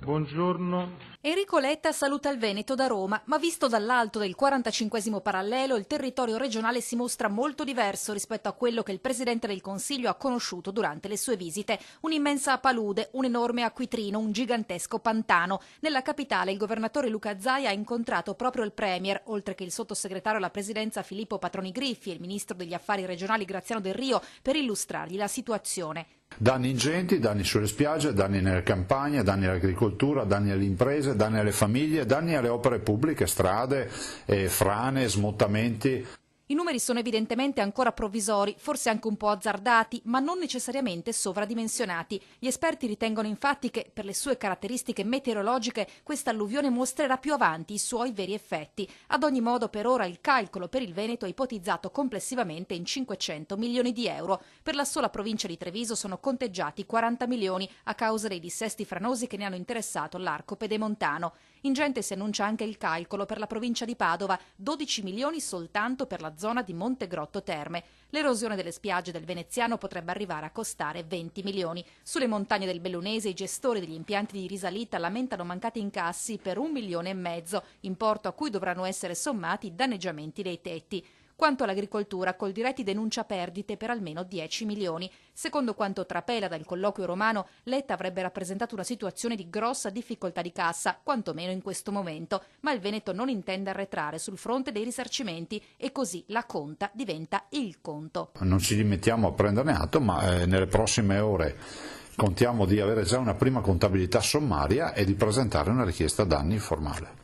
buongiorno. Enrico Letta saluta il Veneto da Roma, ma visto dall'alto del 45° parallelo il territorio regionale si mostra molto diverso rispetto a quello che il Presidente del Consiglio ha conosciuto durante le sue visite. Un'immensa palude, un enorme acquitrino, un gigantesco pantano. Nella capitale il governatore Luca Zaia ha incontrato proprio il Premier, oltre che il sottosegretario alla Presidenza Filippo Patroni Griffi e il ministro degli affari regionali Graziano Del Rio, per illustrargli la situazione. Danni ingenti, danni sulle spiagge, danni nelle campagne, danni all'agricoltura, danni alle imprese, danni alle famiglie, danni alle opere pubbliche, strade, frane, smottamenti. I numeri sono evidentemente ancora provvisori, forse anche un po' azzardati, ma non necessariamente sovradimensionati. Gli esperti ritengono infatti che, per le sue caratteristiche meteorologiche, questa alluvione mostrerà più avanti i suoi veri effetti. Ad ogni modo, per ora il calcolo per il Veneto è ipotizzato complessivamente in 500 milioni di euro. Per la sola provincia di Treviso sono conteggiati 40 milioni a causa dei dissesti franosi che ne hanno interessato l'arco pedemontano. Ingente si annuncia anche il calcolo per la provincia di Padova, 12 milioni soltanto per la zona di Montegrotto Terme. L'erosione delle spiagge del Veneziano potrebbe arrivare a costare 20 milioni. Sulle montagne del Bellunese i gestori degli impianti di risalita lamentano mancati incassi per 1,5 milioni, importo a cui dovranno essere sommati i danneggiamenti dei tetti. Quanto all'agricoltura, Coldiretti denuncia perdite per almeno 10 milioni. Secondo quanto trapela dal colloquio romano, Letta avrebbe rappresentato una situazione di grossa difficoltà di cassa, quantomeno in questo momento, ma il Veneto non intende arretrare sul fronte dei risarcimenti e così la conta diventa il conto. Non ci rimettiamo a prenderne atto, ma nelle prossime ore contiamo di avere già una prima contabilità sommaria e di presentare una richiesta danni formale.